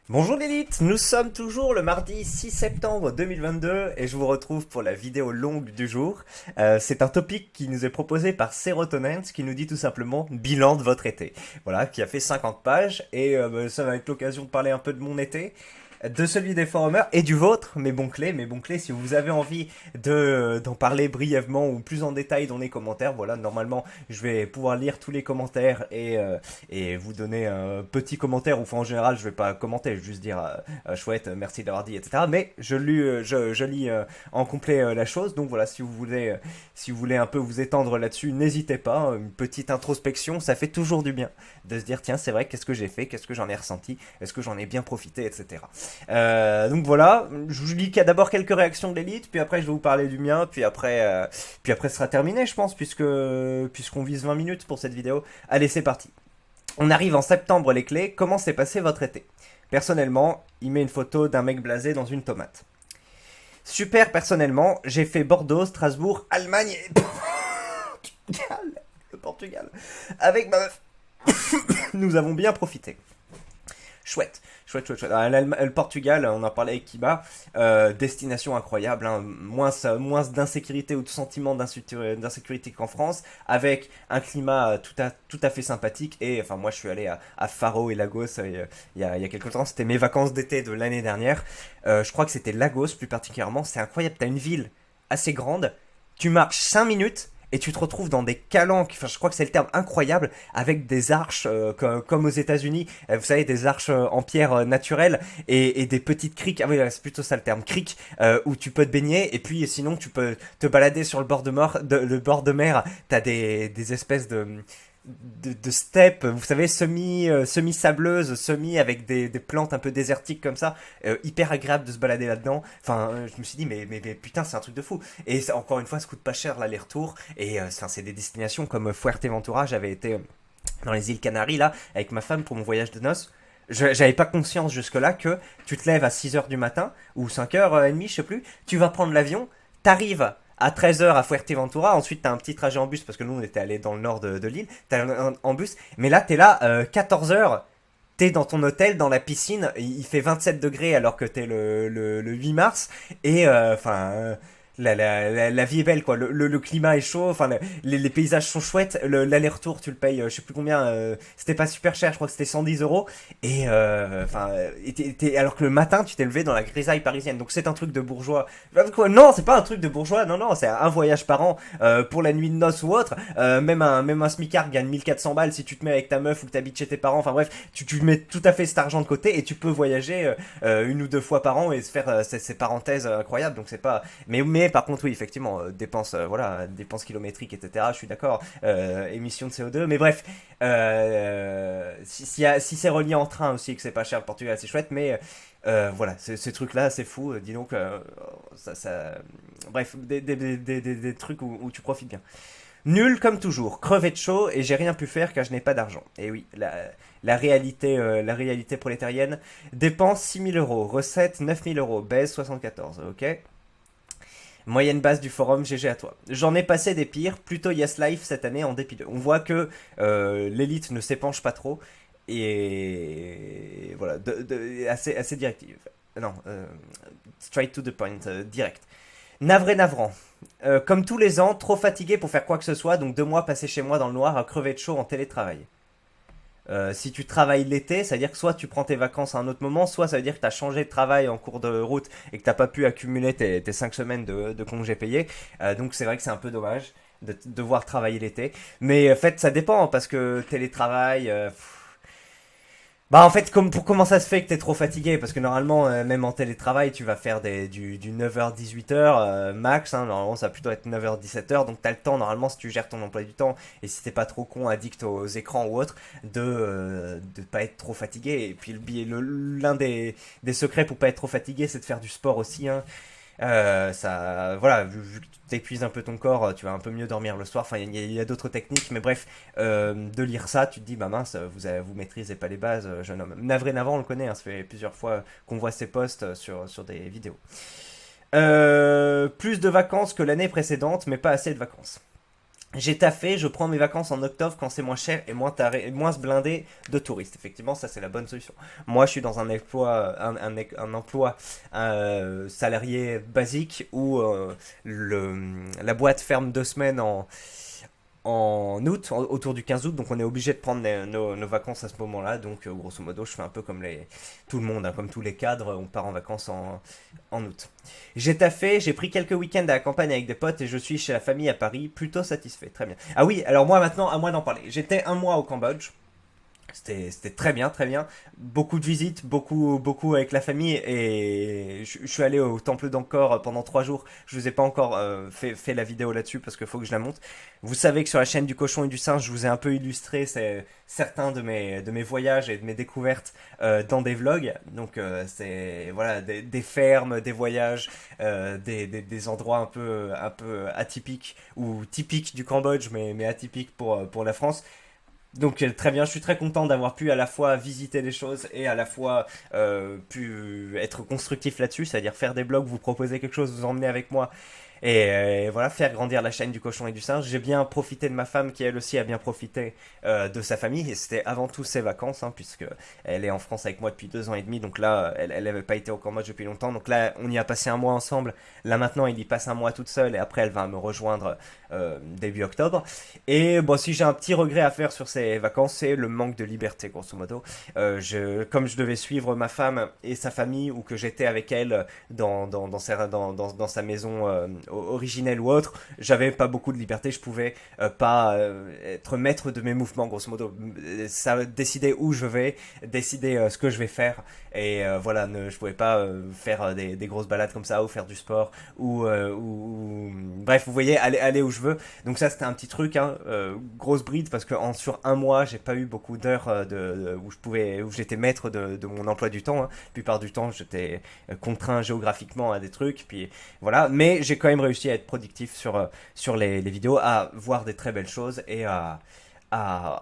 Bonjour l'élite, nous sommes toujours le mardi 6 septembre 2022 et je vous retrouve pour la vidéo longue du jour. C'est un topic qui nous est proposé par Serotonens qui nous dit tout simplement bilan de votre été. Voilà, qui a fait 50 pages et ça va être l'occasion de parler un peu de mon été, de celui des forumers et du vôtre, mes bons clés, si vous avez envie d'en parler brièvement ou plus en détail dans les commentaires, voilà, normalement, je vais pouvoir lire tous les commentaires et vous donner un petit commentaire, ou enfin, en général, je vais pas commenter, je vais juste dire, chouette, merci d'avoir dit, etc. Mais je lis en complet la chose, donc voilà, si vous voulez un peu vous étendre là-dessus, n'hésitez pas, hein, une petite introspection, ça fait toujours du bien de se dire, tiens, c'est vrai, qu'est-ce que j'ai fait, qu'est-ce que j'en ai ressenti, est-ce que j'en ai bien profité, etc. Donc voilà, je vous lis d'abord quelques réactions de l'élite, puis après je vais vous parler du mien, puis après ce sera terminé, je pense, puisqu'on vise 20 minutes pour cette vidéo. Allez, c'est parti. On arrive en septembre, les clés. Comment s'est passé votre été? Personnellement, il met une photo d'un mec blasé dans une tomate. Super, personnellement, j'ai fait Bordeaux, Strasbourg, Allemagne et Portugal. Le Portugal. Avec ma meuf. Nous avons bien profité. Chouette, chouette, chouette, chouette. Le Portugal, on en parlait avec Kiba, destination incroyable, hein. Moins d'insécurité ou de sentiment d'insécurité qu'en France, avec un climat tout à fait sympathique. Et enfin, moi, je suis allé à Faro et Lagos il y a quelques temps. C'était mes vacances d'été de l'année dernière. Je crois que c'était Lagos plus particulièrement. C'est incroyable. T'as une ville assez grande. Tu marches 5 minutes et tu te retrouves dans des calanques, enfin je crois que c'est le terme incroyable, avec des arches comme aux États-Unis, vous savez, des arches en pierre naturelle et des petites criques, ah oui, c'est plutôt ça le terme, criques, où tu peux te baigner, et puis sinon tu peux te balader sur le bord de mer, t'as des espèces de steppes, vous savez, semi sableuses, semi avec des plantes un peu désertiques comme ça, hyper agréable de se balader là-dedans. Enfin, je me suis dit, mais putain, c'est un truc de fou. Et ça, encore une fois, ça coûte pas cher l'aller-retour. Et c'est des destinations comme Fuerteventura. J'avais été dans les îles Canaries là, avec ma femme pour mon voyage de noces. J'avais pas conscience jusque-là que tu te lèves à 6 heures du matin, ou 5h30, je sais plus, tu vas prendre l'avion, t'arrives à 13 heures à Fuerteventura, ensuite t'as un petit trajet en bus, parce que nous on était allés dans le nord de l'île, t'as en bus, mais là t'es là 14 heures, t'es dans ton hôtel, dans la piscine, il fait 27 degrés alors que t'es le 8 mars, et la vie est belle, quoi. Le climat est chaud, enfin, les paysages sont chouettes. L'aller-retour, tu le payes, je sais plus combien, c'était pas super cher, je crois que c'était 110 euros. Et, enfin, alors que le matin, tu t'es levé dans la grisaille parisienne. Donc c'est un truc de bourgeois. Quoi, non, c'est pas un truc de bourgeois, non, non, c'est un voyage par an pour la nuit de noces ou autre. Même un smicard gagne 1400 balles si tu te mets avec ta meuf ou que t'habites chez tes parents. Enfin bref, tu mets tout à fait cet argent de côté et tu peux voyager une ou deux fois par an et se faire ces parenthèses incroyables. Donc c'est pas, mais par contre, oui, effectivement, dépenses, voilà, dépenses kilométriques, etc. Je suis d'accord. Émissions de CO2, mais bref, si c'est relié en train aussi, que c'est pas cher le Portugal, c'est chouette, mais voilà, ces trucs-là, c'est fou. Dis donc, bref, des trucs où tu profites bien. Nul comme toujours, crevé de chaud et j'ai rien pu faire car je n'ai pas d'argent. Et oui, la réalité prolétarienne. Dépense 6 000 euros, recette 9 000 euros, baise 74, ok. Moyenne basse du forum, GG à toi. J'en ai passé des pires, plutôt Yes Life cette année en dépit de. On voit que l'élite ne s'épanche pas trop et voilà, assez directive. Non, straight to the point, direct. Navré navrant. Comme tous les ans, trop fatigué pour faire quoi que ce soit, donc 2 mois passés chez moi dans le noir à crever de chaud en télétravail. Si tu travailles l'été, ça veut dire que soit tu prends tes vacances à un autre moment, soit ça veut dire que tu as changé de travail en cours de route et que tu n'as pas pu accumuler tes 5 semaines de congés payés. Donc c'est vrai que c'est un peu dommage de devoir travailler l'été. Mais en fait, ça dépend parce que télétravail. Bah en fait, comment ça se fait que t'es trop fatigué? Parce que normalement, même en télétravail, tu vas faire du 9h-18h max, hein. Normalement, ça va plutôt être 9h-17h. Donc t'as le temps, normalement, si tu gères ton emploi du temps, et si t'es pas trop con, addict aux écrans ou autre, de pas être trop fatigué. Et puis l'un des secrets pour pas être trop fatigué, c'est de faire du sport aussi, hein. Voilà, vu que tu t'épuises un peu ton corps, tu vas un peu mieux dormir le soir. Enfin, il y a d'autres techniques, mais bref, de lire ça, tu te dis, bah mince, vous maîtrisez pas les bases, jeune homme. Navré Navant, on le connaît, hein, ça fait plusieurs fois qu'on voit ses posts sur des vidéos. Plus de vacances que l'année précédente, mais pas assez de vacances. J'ai taffé, je prends mes vacances en octobre quand c'est moins cher et moins taré, moins blindé de touristes. Effectivement, ça c'est la bonne solution. Moi, je suis dans un emploi, un emploi salarié basique où la boîte ferme 2 semaines en août, autour du 15 août, donc on est obligé de prendre nos vacances à ce moment-là. Donc, grosso modo, je fais un peu comme tout le monde, hein, comme tous les cadres, on part en vacances en août. J'ai taffé, j'ai pris quelques week-ends à la campagne avec des potes et je suis chez la famille à Paris, plutôt satisfait. Très bien. Ah oui, alors moi maintenant, à moi d'en parler. J'étais un mois au Cambodge. C'était très bien, très bien. Beaucoup de visites, beaucoup avec la famille et je suis allé au temple d'Angkor pendant 3 jours. Je vous ai pas encore fait la vidéo là-dessus parce qu'il faut que je la monte. Vous savez que sur la chaîne du cochon et du singe, je vous ai un peu illustré certains de mes voyages et de mes découvertes dans des vlogs. Donc c'est voilà des fermes, des voyages, des endroits un peu atypiques ou typiques du Cambodge, mais atypiques pour la France. Donc très bien, je suis très content d'avoir pu à la fois visiter des choses et à la fois pu être constructif là-dessus, c'est-à-dire faire des blogs, vous proposer quelque chose, vous emmener avec moi et voilà, faire grandir la chaîne du cochon et du singe. J'ai bien profité de ma femme qui elle aussi a bien profité de sa famille et c'était avant tout ses vacances, hein, puisque elle est en France avec moi depuis 2 ans et demi, donc là elle n'avait pas été au Cambodge depuis longtemps, donc là on y a passé un mois ensemble. Là maintenant il y passe un mois toute seule et après elle va me rejoindre début octobre. Et bon, si j'ai un petit regret à faire sur ces vacances, c'est le manque de liberté, grosso modo. Comme je devais suivre ma femme et sa famille, ou que j'étais avec elle dans sa maison originelle ou autre, j'avais pas beaucoup de liberté. Je pouvais pas être maître de mes mouvements, grosso modo. Ça décider où je vais, décider ce que je vais faire. Et voilà, je pouvais pas faire des grosses balades comme ça, ou faire du sport, bref, vous voyez, aller où je veux. Donc ça, c'était un petit truc, hein, grosse bride, parce que sur un mois, j'ai pas eu beaucoup d'heures où j'étais maître de mon emploi du temps, hein. La plupart du temps, j'étais contraint géographiquement à des trucs, puis voilà. Mais j'ai quand même réussi à être productif sur les vidéos, à voir des très belles choses et à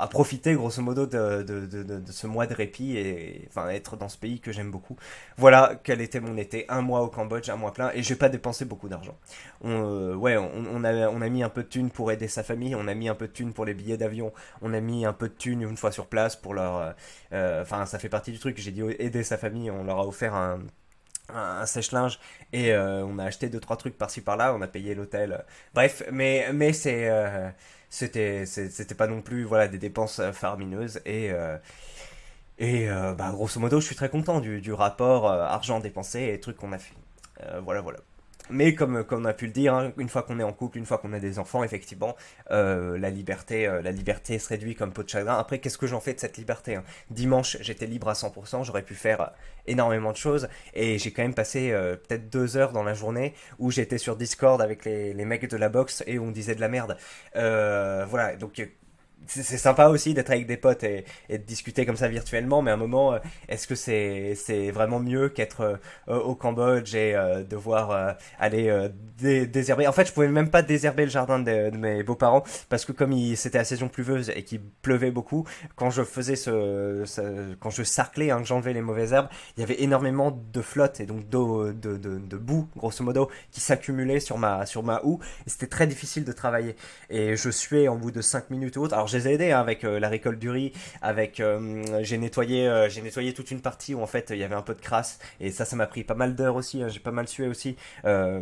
profiter grosso modo de ce mois de répit et enfin être dans ce pays que j'aime beaucoup. Voilà quel était mon été, un mois au Cambodge, un mois plein et j'ai pas dépensé beaucoup d'argent. Ouais, on a mis un peu de thunes pour aider sa famille, on a mis un peu de thunes pour les billets d'avion, on a mis un peu de thunes une fois sur place pour enfin ça fait partie du truc, j'ai dit aider sa famille, on leur a offert un sèche-linge et on a acheté 2 3 trucs par-ci par-là, on a payé l'hôtel, bref, mais c'était pas non plus voilà des dépenses faramineuses et bah, grosso modo je suis très content du rapport argent dépensé et trucs qu'on a fait. Voilà, voilà. Mais comme on a pu le dire, hein, une fois qu'on est en couple, une fois qu'on a des enfants, effectivement, la liberté se réduit comme peau de chagrin. Après, qu'est-ce que j'en fais de cette liberté, hein? Dimanche, j'étais libre à 100%, j'aurais pu faire énormément de choses, et j'ai quand même passé peut-être 2 heures dans la journée où j'étais sur Discord avec les mecs de la boxe et où on disait de la merde. Voilà, donc c'est sympa aussi d'être avec des potes et de discuter comme ça virtuellement, mais à un moment, est-ce que c'est vraiment mieux qu'être au Cambodge et devoir aller désherber? En fait, je pouvais même pas désherber le jardin de mes beaux-parents parce que comme c'était la saison pluvieuse et qu'il pleuvait beaucoup, quand je faisais quand je sarclais, hein, que j'enlevais les mauvaises herbes, il y avait énormément de flotte et donc d'eau, de boue, grosso modo, qui s'accumulait sur ma houe et c'était très difficile de travailler. Et je suais en bout de 5 minutes ou autre. Alors je les ai aidés, hein, avec la récolte du riz, j'ai nettoyé toute une partie où en fait il y avait un peu de crasse et ça m'a pris pas mal d'heures aussi, hein, j'ai pas mal sué aussi. Euh,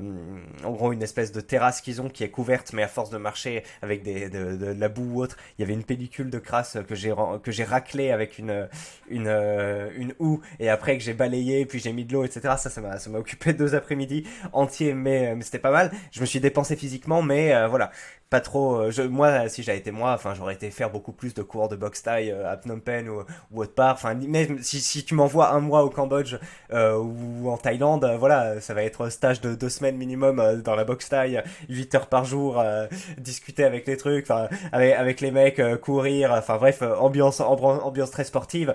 En gros une espèce de terrasse qu'ils ont qui est couverte mais à force de marcher avec de la boue ou autre, il y avait une pellicule de crasse que j'ai raclé avec une houe et après que j'ai balayé puis j'ai mis de l'eau, etc. Ça m'a occupé 2 après-midi entiers, mais c'était pas mal. Je me suis dépensé physiquement, mais voilà, pas trop. Moi, si j'avais été moi, enfin, j'aurais été faire beaucoup plus de cours de boxe thaï à Phnom Penh ou autre part. Enfin, même si tu m'envoies un mois au Cambodge ou en Thaïlande, voilà, ça va être stage de 2 semaines minimum dans la boxe thaï, 8 heures par jour, discuter avec les trucs, enfin, avec les mecs, courir, enfin bref, ambiance très sportive,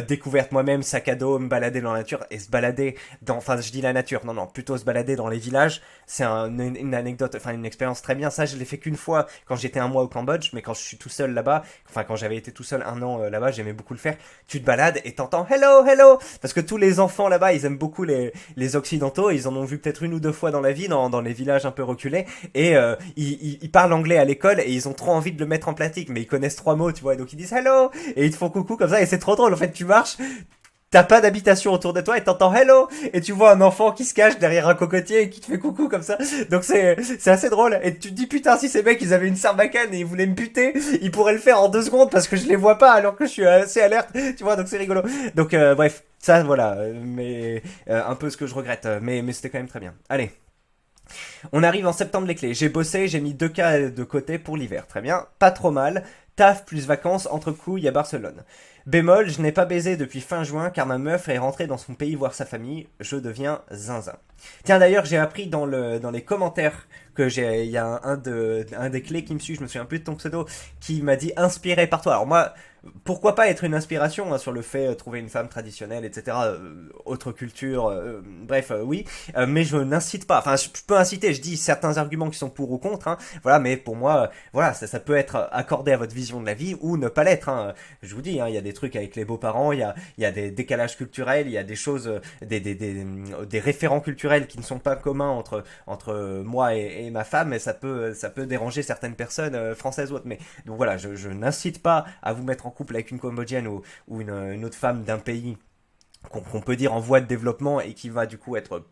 découverte moi-même, sac à dos, me balader dans la nature et se balader enfin, je dis la nature, non, non, plutôt se balader dans les villages. C'est une anecdote, enfin une expérience très bien. Ça, je l'ai fait qu'une fois quand j'étais un mois au Cambodge, mais quand je suis tout seul là-bas, enfin quand j'avais été tout seul un an là-bas, j'aimais beaucoup le faire. Tu te balades et t'entends hello, hello, parce que tous les enfants là-bas, ils aiment beaucoup les occidentaux, ils en ont vu peut-être une ou deux fois dans la vie, dans les villages un peu reculés, et ils parlent anglais à l'école et ils ont trop envie de le mettre en pratique, mais ils connaissent trois mots, tu vois, et donc ils disent hello, et ils te font coucou comme ça, et c'est trop drôle. En fait, tu marches, t'as pas d'habitation autour de toi et t'entends hello et tu vois un enfant qui se cache derrière un cocotier et qui te fait coucou comme ça. Donc c'est assez drôle et tu te dis putain, si ces mecs ils avaient une sarbacane et ils voulaient me buter, ils pourraient le faire en 2 secondes parce que je les vois pas alors que je suis assez alerte, tu vois, donc c'est rigolo. Donc bref, ça voilà, mais un peu ce que je regrette, mais c'était quand même très bien. Allez. On arrive en septembre les clés. J'ai bossé, j'ai mis 2K de côté pour l'hiver. Très bien, pas trop mal. Taf plus vacances entre couilles à Barcelone. Bémol, je n'ai pas baisé depuis fin juin car ma meuf est rentrée dans son pays voir sa famille. Je deviens zinzin. Tiens d'ailleurs, j'ai appris dans les commentaires que il y a un des clés qui me suit, je me souviens plus de ton pseudo, qui m'a dit inspiré par toi. Alors moi, pourquoi pas être une inspiration hein, sur le fait de trouver une femme traditionnelle, etc. Autre culture, bref, oui. Mais je n'incite pas. Enfin, je peux inciter. Je dis certains arguments qui sont pour ou contre. Hein, voilà, mais pour moi, voilà, ça peut être accordé à votre vision de la vie ou ne pas l'être. Hein. Je vous dis, hein, il y a des trucs avec les beaux-parents, il y a des décalages culturels, il y a des choses, des référents culturels qui ne sont pas communs entre moi et ma femme, et ça peut déranger certaines personnes françaises ou autres. Mais donc voilà, je n'incite pas à vous mettre en couple avec une Cambodgienne ou une autre femme d'un pays qu'on peut dire en voie de développement et qui va du coup être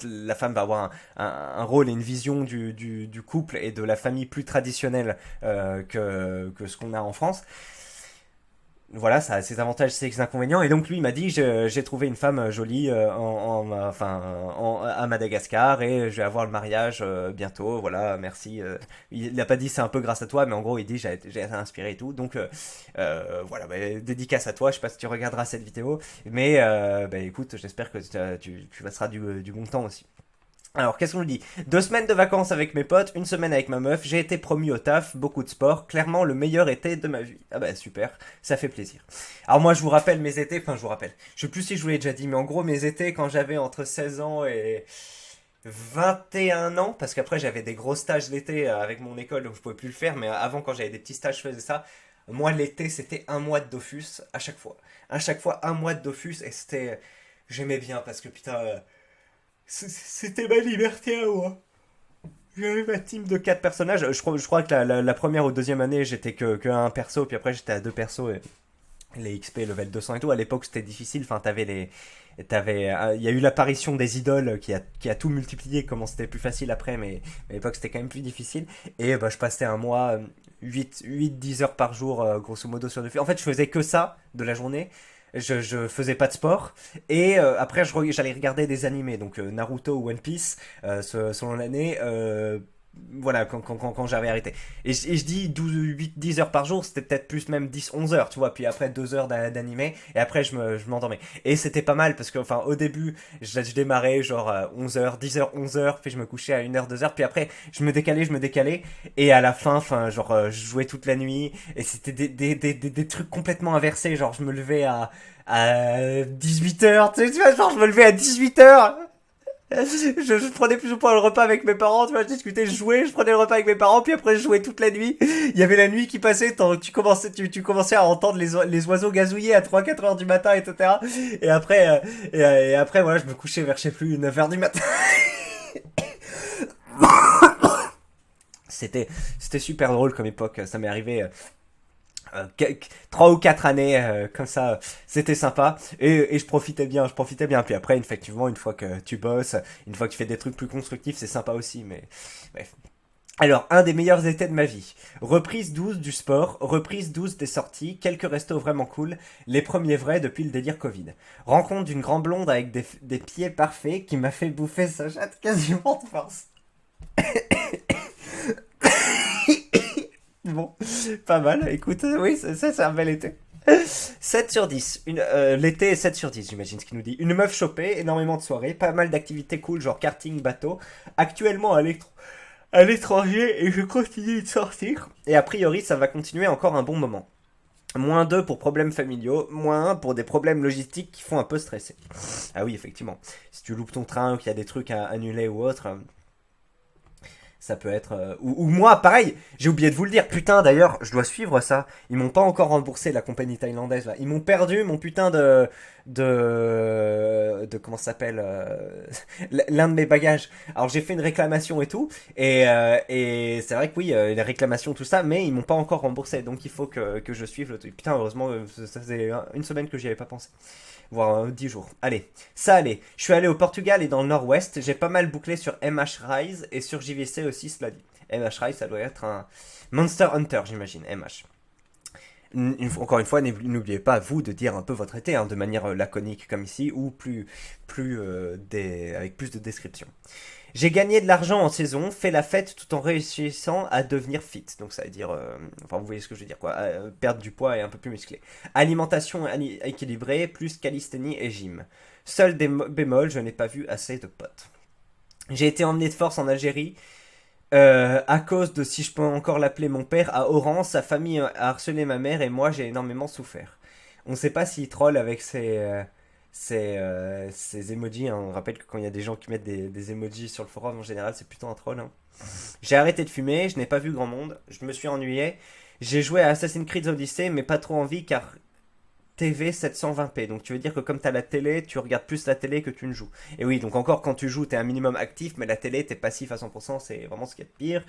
la femme va avoir un rôle et une vision du couple et de la famille plus traditionnelle que ce qu'on a en France. Voilà, ça a ses avantages, ses inconvénients. Et donc lui, il m'a dit, j'ai trouvé une femme jolie à Madagascar et je vais avoir le mariage bientôt. Voilà, merci. Il n'a pas dit c'est un peu grâce à toi, mais en gros, il dit j'ai été inspiré et tout. Donc voilà, bah, dédicace à toi. Je sais pas si tu regarderas cette vidéo, mais bah, écoute, j'espère que tu passeras du bon temps aussi. Alors, qu'est-ce qu'on nous dit? 2 semaines de vacances avec mes potes, 1 semaine avec ma meuf, j'ai été promu au taf, beaucoup de sport, clairement le meilleur été de ma vie. Ah bah super, ça fait plaisir. Alors moi je vous rappelle mes étés, enfin je vous rappelle, je sais plus si je vous l'ai déjà dit, mais en gros mes étés quand j'avais entre 16 ans et 21 ans, parce qu'après j'avais des gros stages l'été avec mon école donc je pouvais plus le faire, mais avant quand j'avais des petits stages je faisais ça. Moi l'été c'était un mois de Dofus à chaque fois. À chaque fois un mois de Dofus et c'était... J'aimais bien parce que putain... c'était ma liberté à moi. J'avais ma team de 4 personnages. Je crois que la première ou deuxième année, j'étais que un perso, puis après j'étais à 2 persos. Et les XP level 200 et tout. À l'époque, c'était difficile. Enfin, il y a eu l'apparition des idoles qui a tout multiplié. Comment c'était plus facile après, mais à l'époque, c'était quand même plus difficile. Et bah, je passais un mois, 8-10 heures par jour, grosso modo, sur le film. En fait, je faisais que ça de la journée. Je faisais pas de sport et après j'allais regarder des animés donc Naruto ou One Piece selon l'année voilà quand j'avais arrêté et je dis 8-10 heures par jour, c'était peut-être plus même 10-11 heures tu vois, puis après 2 heures d'animé et après je m'endormais et c'était pas mal parce que enfin au début je démarrais genre à 11 heures 10 heures 11 heures puis je me couchais à 1 heure 2 heures puis après je me décalais et à la fin enfin genre je jouais toute la nuit et c'était des trucs complètement inversés, genre je me levais à 18 heures, tu vois, genre je me levais à 18 heures. Je prenais plus ou moins le repas avec mes parents, tu vois, je discutais, je jouais, je prenais le repas avec mes parents, puis après je jouais toute la nuit. Il y avait la nuit qui passait, tu commençais à entendre les oiseaux gazouiller à 3-4 heures du matin, etc. Et après, et après, voilà, je me couchais vers, je sais plus, 9 heures du matin. C'était super drôle comme époque, ça m'est arrivé 3 ou 4 années comme ça, c'était sympa et je profitais bien. Puis après, effectivement, une fois que tu bosses, une fois que tu fais des trucs plus constructifs, c'est sympa aussi. Mais bref. Alors, un des meilleurs étés de ma vie. Reprise 12 du sport, reprise 12 des sorties, quelques restos vraiment cool, les premiers vrais depuis le délire Covid. Rencontre d'une grande blonde avec des pieds parfaits qui m'a fait bouffer sa chatte quasiment de force. Bon, pas mal. Écoute, oui, ça c'est un bel été. 7 sur 10. L'été est 7 sur 10, j'imagine ce qu'il nous dit. Une meuf chopée, énormément de soirées, pas mal d'activités cool, genre karting, bateau. Actuellement à l'étranger et je continue de sortir. Et a priori, ça va continuer encore un bon moment. -2 pour problèmes familiaux, -1 pour des problèmes logistiques qui font un peu stresser. Ah oui, effectivement. Si tu loupes ton train ou qu'il y a des trucs à annuler ou autre, Ça peut être... ou moi, pareil, j'ai oublié de vous le dire. Putain, d'ailleurs, je dois suivre ça. Ils m'ont pas encore remboursé, la compagnie thaïlandaise, là. Ils m'ont perdu mon putain comment ça s'appelle l'un de mes bagages. Alors j'ai fait une réclamation et tout, et c'est vrai que oui, les réclamations, tout ça, mais ils m'ont pas encore remboursé, donc il faut que je suive le truc. Putain, heureusement, ça faisait une semaine que j'y avais pas pensé. Voire 10 jours. Allez, ça allait. Je suis allé au Portugal et dans le nord-ouest. J'ai pas mal bouclé sur MH Rise et sur JVC aussi, cela dit. MH Rise, ça doit être un Monster Hunter, j'imagine. MH. Encore une fois, n'oubliez pas, vous, de dire un peu votre été, hein, de manière laconique comme ici, ou avec plus de description. J'ai gagné de l'argent en saison, fait la fête tout en réussissant à devenir fit. Donc ça veut dire, enfin vous voyez ce que je veux dire quoi, perdre du poids et un peu plus musclé. Alimentation équilibrée, plus calisthénie et gym. Seul bémol, je n'ai pas vu assez de potes. J'ai été emmené de force en Algérie. À cause de, si je peux encore l'appeler mon père, à Oran, sa famille a harcelé ma mère et moi j'ai énormément souffert. On ne sait pas s'il troll avec ces emojis, hein. On rappelle que quand il y a des gens qui mettent des emojis sur le forum, en général, c'est plutôt un troll, hein. J'ai arrêté de fumer, je n'ai pas vu grand monde, je me suis ennuyé. J'ai joué à Assassin's Creed Odyssey, mais pas trop envie car TV 720p. Donc tu veux dire que comme tu as la télé, tu regardes plus la télé que tu ne joues. Et oui, donc encore quand tu joues, tu es un minimum actif, mais la télé, tu es passif à 100%, c'est vraiment ce qu'il y a de pire.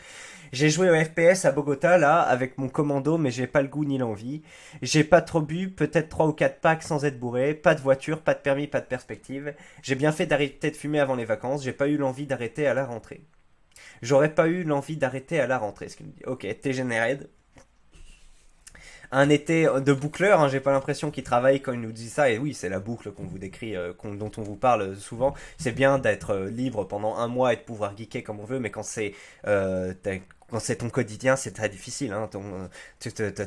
J'ai joué au FPS à Bogota, là, avec mon commando, mais j'ai pas le goût ni l'envie. J'ai pas trop bu, peut-être 3 ou 4 packs sans être bourré, pas de voiture, pas de permis, pas de perspective. J'ai bien fait d'arrêter de fumer avant les vacances, j'ai pas eu l'envie d'arrêter à la rentrée. J'aurais pas eu l'envie d'arrêter à la rentrée, ce qu'il me dit. Ok, t'es généré. Un été de boucleur, hein, j'ai pas l'impression qu'il travaille quand il nous dit ça, et oui, c'est la boucle qu'on vous décrit, dont on vous parle souvent. C'est bien d'être libre pendant un mois et de pouvoir geeker comme on veut, mais quand c'est ton quotidien, c'est très difficile, hein,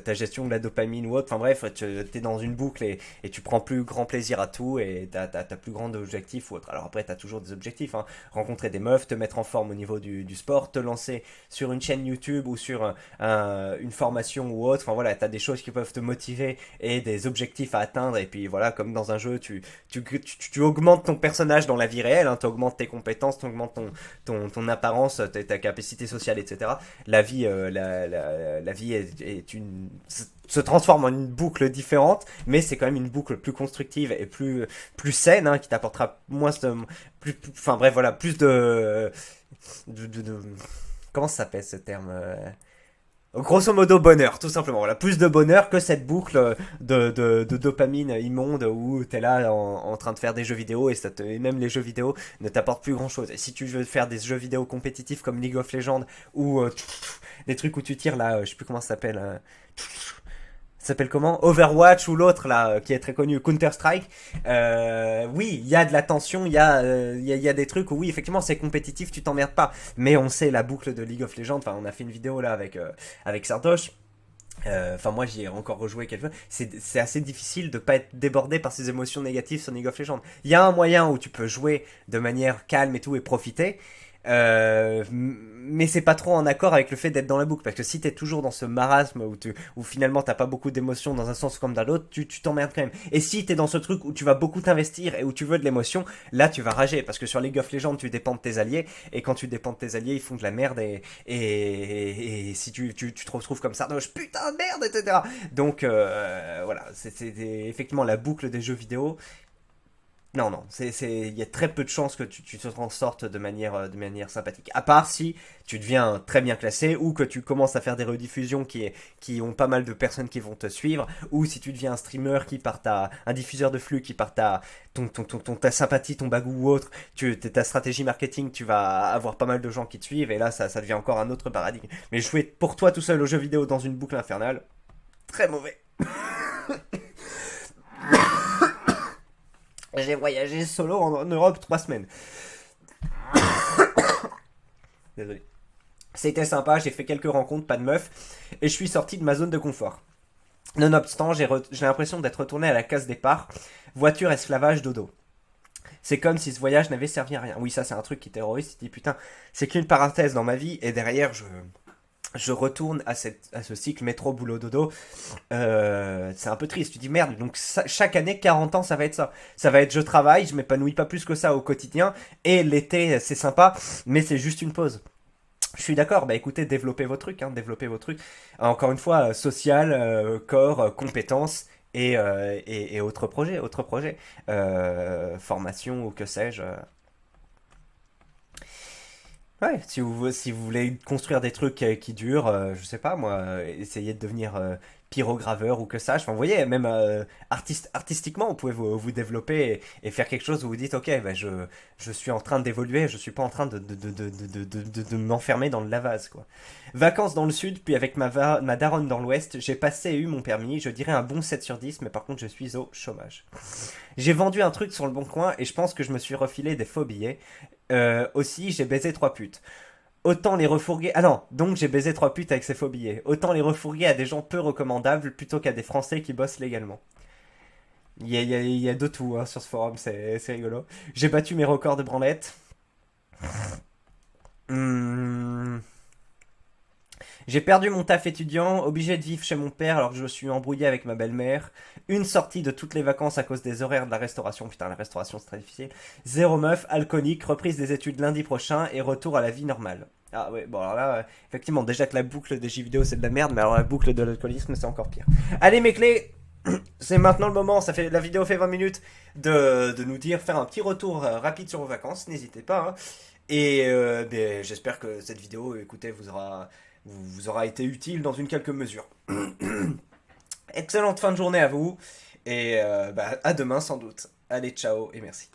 ta gestion de la dopamine ou autre. Enfin bref, tu es dans une boucle et tu prends plus grand plaisir à tout et t'as plus grand objectif ou autre. Alors après, t'as toujours des objectifs, hein. Rencontrer des meufs, te mettre en forme au niveau du sport, te lancer sur une chaîne YouTube ou sur une formation ou autre. Enfin voilà, t'as des choses qui peuvent te motiver et des objectifs à atteindre. Et puis voilà, comme dans un jeu, tu augmentes ton personnage dans la vie réelle, hein, tu augmentes tes compétences, tu augmentes ton apparence, ta capacité sociale, etc. La vie, la vie se transforme en une boucle différente, mais c'est quand même une boucle plus constructive et plus saine, hein, qui t'apportera enfin bref, voilà, plus de comment ça s'appelle ce terme, grosso modo bonheur, tout simplement. Voilà, plus de bonheur que cette boucle de dopamine immonde où t'es là en train de faire des jeux vidéo et même les jeux vidéo ne t'apportent plus grand chose. Et si tu veux faire des jeux vidéo compétitifs comme League of Legends ou des trucs où tu tires là, je sais plus comment ça s'appelle. Ça s'appelle comment, Overwatch ou l'autre là qui est très connu, Counter Strike. Oui, il y a de la tension, il y a des trucs où oui effectivement c'est compétitif, tu t'emmerdes pas, mais on sait la boucle de League of Legends. Enfin on a fait une vidéo là avec Sardoche. Enfin moi j'y ai encore rejoué quelques fois. C'est assez difficile de pas être débordé par ces émotions négatives sur League of Legends. Il y a un moyen où tu peux jouer de manière calme et tout et profiter. Mais c'est pas trop en accord avec le fait d'être dans la boucle, parce que si t'es toujours dans ce marasme où finalement t'as pas beaucoup d'émotions dans un sens comme dans l'autre, tu t'emmerdes quand même. Et si t'es dans ce truc où tu vas beaucoup t'investir et où tu veux de l'émotion, là tu vas rager, parce que sur League of Legends tu dépends de tes alliés, et quand tu dépends de tes alliés ils font de la merde, et si tu te retrouves comme ça, putain de merde, etc. Donc voilà, c'est effectivement la boucle des jeux vidéo. Non, non, il y a très peu de chances que tu te sortes de manière sympathique. À part si tu deviens très bien classé ou que tu commences à faire des rediffusions qui ont pas mal de personnes qui vont te suivre, ou si tu deviens un streamer un diffuseur de flux qui par ta sympathie, ton bagou ou autre, ta stratégie marketing, tu vas avoir pas mal de gens qui te suivent et là ça devient encore un autre paradigme. Mais jouer pour toi tout seul aux jeux vidéo dans une boucle infernale, très mauvais. J'ai voyagé solo en Europe 3 semaines. Désolé. C'était sympa, j'ai fait quelques rencontres, pas de meufs, et je suis sorti de ma zone de confort. Nonobstant, j'ai l'impression d'être retourné à la case départ. Voiture, esclavage, dodo. C'est comme si ce voyage n'avait servi à rien. Oui, ça c'est un truc qui terrorise, tu te dis putain, c'est qu'une parenthèse dans ma vie, et derrière je retourne à ce cycle métro boulot dodo. C'est un peu triste, tu dis merde, donc chaque année 40 ans ça va être ça va être je travaille, je m'épanouis pas plus que ça au quotidien, et l'été c'est sympa mais c'est juste une pause. Je suis d'accord, bah écoutez, développez vos trucs, hein, développez vos trucs. Encore une fois, social, corps, compétences et autres projets, autres projets. Formation ou que sais-je. Ouais, si vous voulez construire des trucs qui durent, je sais pas moi, essayez de devenir pyrograveur ou que sache. Enfin, vous voyez, même artistiquement, vous pouvez vous développer et faire quelque chose où vous dites, ok, bah, je suis en train d'évoluer, je suis pas en train de m'enfermer dans le lavase, quoi. Vacances dans le sud, puis avec ma daronne dans l'ouest, j'ai passé et eu mon permis, je dirais un bon 7 sur 10, mais par contre, je suis au chômage. J'ai vendu un truc sur le bon coin et je pense que je me suis refilé des faux billets. Aussi, j'ai baisé trois putes. Autant les refourguer. Ah non, donc j'ai baisé trois putes avec ces faux billets. Autant les refourguer à des gens peu recommandables plutôt qu'à des Français qui bossent légalement. Il y a de tout hein, sur ce forum, c'est rigolo. J'ai battu mes records de branlette. Hmm. J'ai perdu mon taf étudiant, obligé de vivre chez mon père alors que je suis embrouillé avec ma belle-mère. Une sortie de toutes les vacances à cause des horaires de la restauration. Putain, la restauration c'est très difficile. Zéro meuf, alcoolique, reprise des études lundi prochain et retour à la vie normale. Ah ouais, bon alors là, effectivement, déjà que la boucle des jeux vidéo c'est de la merde, mais alors la boucle de l'alcoolisme c'est encore pire. Allez mes clés, c'est maintenant le moment, la vidéo fait 20 minutes, de nous dire, faire un petit retour rapide sur vos vacances, n'hésitez pas. Hein. Et ben, j'espère que cette vidéo, écoutez, vous aura été utile dans une quelque mesure. Excellente fin de journée à vous, et bah, à demain sans doute. Allez, ciao et merci.